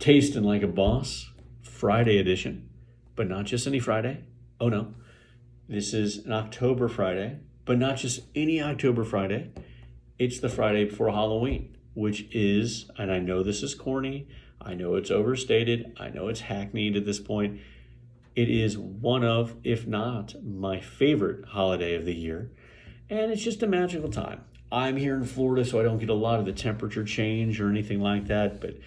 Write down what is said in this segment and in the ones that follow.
Tastin' Like a Boss, Friday edition, but not just any Friday. Oh no, this is an October Friday, but not just any October Friday. It's the Friday before Halloween, which is, and I know this is corny, I know it's overstated, I know it's hackneyed at this point. It is one of, if not my favorite holiday of the year, and it's just a magical time. I'm here in Florida, so I don't get a lot of the temperature change or anything like that, but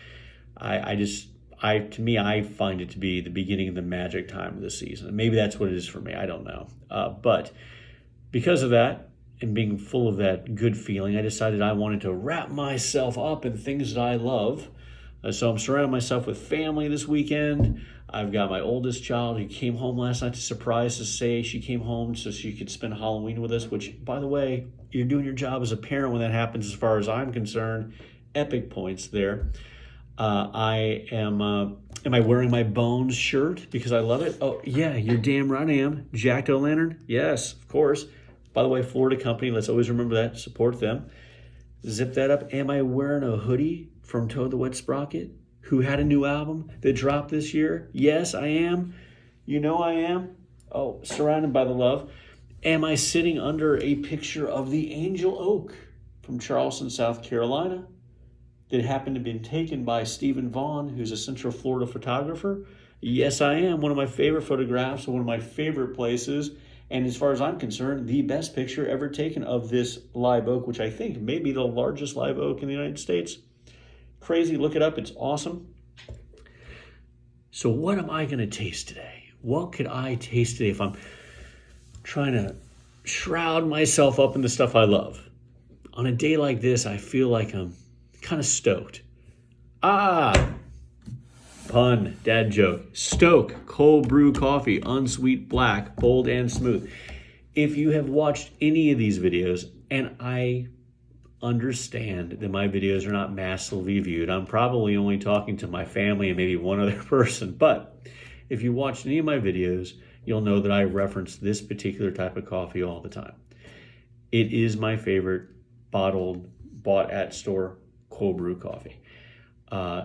to me, I find it to be the beginning of the magic time of the season. Maybe that's what it is for me. I don't know. But because of that and being full of that good feeling, I decided I wanted to wrap myself up in things that I love. So I'm surrounding myself with family this weekend. I've got my oldest child who came home last night to surprise to say she came home so she could spend Halloween with us, which, by the way, you're doing your job as a parent when that happens as far as I'm concerned. Epic points there. Am I wearing my Bones shirt because I love it? Oh, yeah, you're damn right I am. Jack-o'-lantern? Yes, of course. By the way, Florida company, let's always remember that. Support them. Zip that up. Am I wearing a hoodie from Toad the Wet Sprocket, who had a new album that dropped this year? Yes, I am. You know I am. Oh, surrounded by the love. Am I sitting under a picture of the Angel Oak from Charleston, South Carolina, that happened to have been taken by Stephen Vaughn, who's a Central Florida photographer? Yes, I am. One of my favorite photographs, one of my favorite places, and as far as I'm concerned, the best picture ever taken of this live oak, which I think may be the largest live oak in the United States. Crazy, look it up, it's awesome. So what am I gonna taste today? What could I taste today if I'm trying to shroud myself up in the stuff I love? On a day like this, I feel like I'm kind of stoked. Pun, dad joke. STOK cold brew coffee, unsweet black, bold and smooth. If you have watched any of these videos, and I understand that my videos are not massively viewed, I'm probably only talking to my family and maybe one other person, but if you watched any of my videos, you'll know that I reference this particular type of coffee all the time. It is my favorite bought at store cold brew coffee.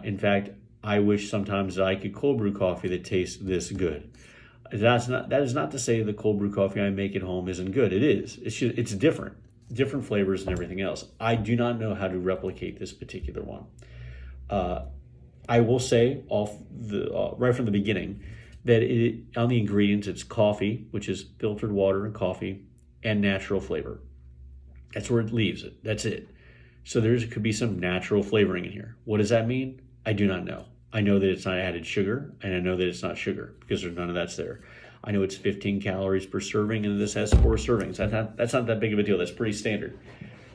In fact, I wish sometimes that I could cold brew coffee that tastes this good. That is not to say the cold brew coffee I make at home isn't good. It is. It's different flavors and everything else. I do not know how to replicate this particular one. I will say right from the beginning that on the ingredients, it's coffee, which is filtered water and coffee, and natural flavor. That's where it leaves it. That's it. So there could be some natural flavoring in here. What does that mean? I do not know. I know that it's not added sugar, and I know that it's not sugar because there's none of that's there. I know it's 15 calories per serving, and this has 4 servings. That's not that big of a deal. That's pretty standard.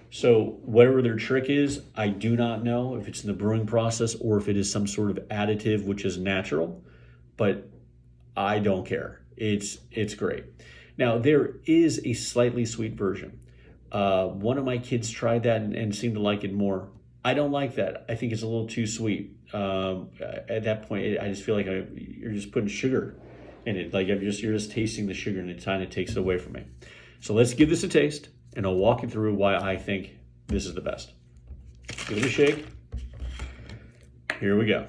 So whatever their trick is, I do not know if it's in the brewing process or if it is some sort of additive which is natural, but I don't care. It's great. Now, there is a slightly sweet version. One of my kids tried that and seemed to like it more. I don't like that. I think it's a little too sweet. At that point, I just feel like you're just putting sugar in it. Like you're just tasting the sugar, and it kind of takes it away from me. So let's give this a taste, and I'll walk you through why I think this is the best. Give it a shake. Here we go.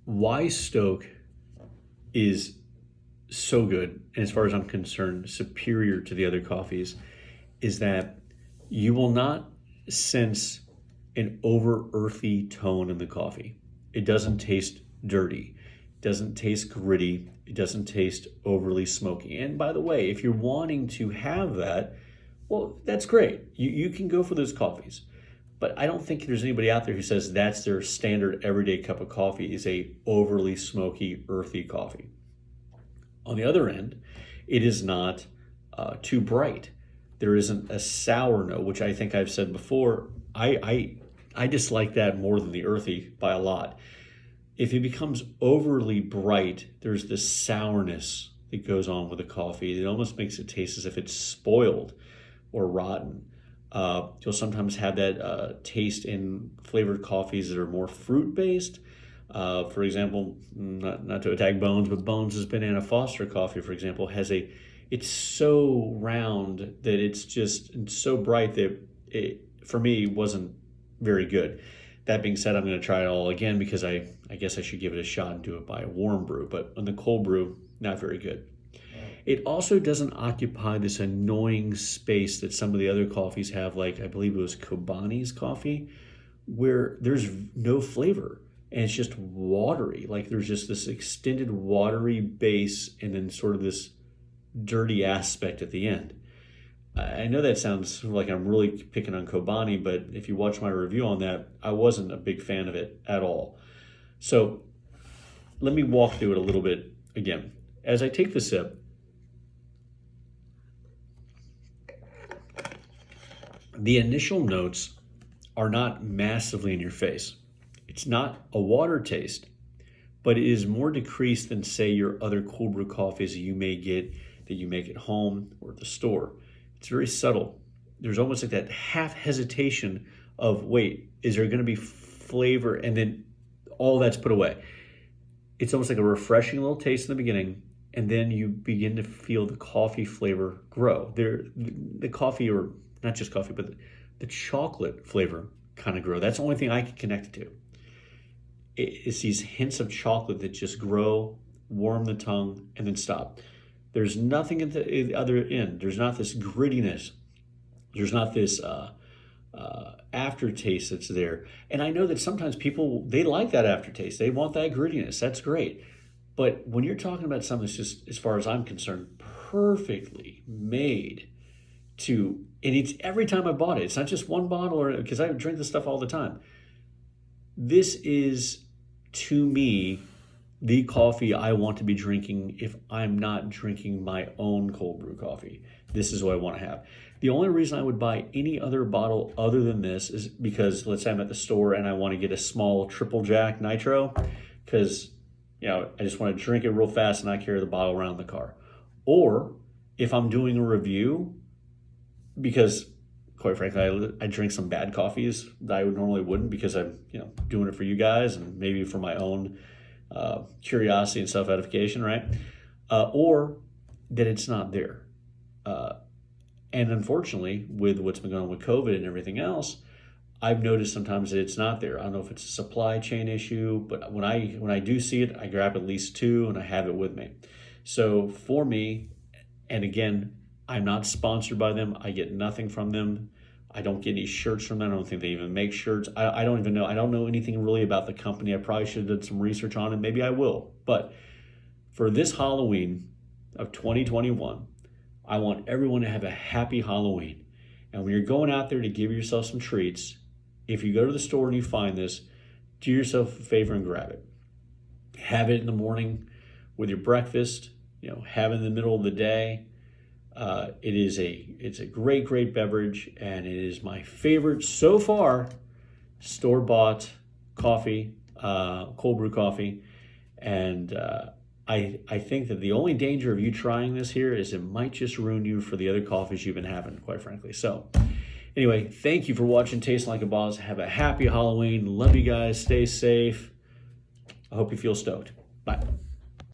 Why STOK is so good, and as far as I'm concerned, superior to the other coffees, is that you will not sense an over earthy tone in the coffee. It doesn't taste dirty. It doesn't taste gritty. It doesn't taste overly smoky. And by the way, if you're wanting to have that, well, that's great. You can go for those coffees. But I don't think there's anybody out there who says that's their standard everyday cup of coffee is a overly smoky, earthy coffee. On the other end, it is not too bright. There isn't a sour note, which I think I've said before. I dislike that more than the earthy by a lot. If it becomes overly bright, there's this sourness that goes on with the coffee. It almost makes it taste as if it's spoiled or rotten. You'll sometimes have that taste in flavored coffees that are more fruit-based. For example, not to attack Bones, but Bones' Banana Foster coffee, for example, has a it's so round that it's so bright that it, for me, wasn't very good. That being said, I'm going to try it all again because I guess I should give it a shot and do it by a warm brew. But on the cold brew, not very good. It also doesn't occupy this annoying space that some of the other coffees have, like I believe it was Kobani's coffee, where there's no flavor and it's just watery. Like there's just this extended watery base and then sort of this dirty aspect at the end. I know that sounds like I'm really picking on Kobani, but if you watch my review on that, I wasn't a big fan of it at all. So let me walk through it a little bit again. As I take the sip, the initial notes are not massively in your face. It's not a water taste, but it is more decreased than, say, your other cold brew coffees that you may get that you make at home or at the store. It's very subtle. There's almost like that half hesitation of, wait, is there going to be flavor? And then all that's put away. It's almost like a refreshing little taste in the beginning, and then you begin to feel the coffee flavor grow. The coffee, or not just coffee, but the chocolate flavor kind of grow. That's the only thing I can connect it to. It's these hints of chocolate that just grow, warm the tongue, and then stop. There's nothing at the other end. There's not this grittiness. There's not this aftertaste that's there. And I know that sometimes people, they like that aftertaste. They want that grittiness. That's great. But when you're talking about something that's just, as far as I'm concerned, perfectly made to, and it's every time I bought it. It's not just one bottle, or because I drink this stuff all the time. This is, to me, the coffee I want to be drinking if I'm not drinking my own cold brew coffee. This is what I want to have. The only reason I would buy any other bottle other than this is because, let's say I'm at the store and I want to get a small triple jack nitro, because I just want to drink it real fast and not carry the bottle around in the car. Or if I'm doing a review, because quite frankly, I drink some bad coffees that I normally wouldn't, because I'm doing it for you guys and maybe for my own curiosity and self-edification, right? Or that it's not there. And unfortunately, with what's been going on with COVID and everything else, I've noticed sometimes that it's not there. I don't know if it's a supply chain issue, but when I do see it, I grab at least two and I have it with me. So for me, and again, I'm not sponsored by them. I get nothing from them. I don't get any shirts from them. I don't think they even make shirts. I don't even know. I don't know anything really about the company. I probably should have done some research on it. Maybe I will. But for this Halloween of 2021, I want everyone to have a happy Halloween. And when you're going out there to give yourself some treats, if you go to the store and you find this, do yourself a favor and grab it. Have it in the morning with your breakfast, have it in the middle of the day. It's a great beverage, and it is my favorite so far store-bought coffee, cold brew coffee. And I think that the only danger of you trying this here is it might just ruin you for the other coffees you've been having, quite frankly. So anyway, thank you for watching Tasting Like a Boss. Have a happy Halloween. Love you guys. Stay safe. I hope you feel stoked. Bye.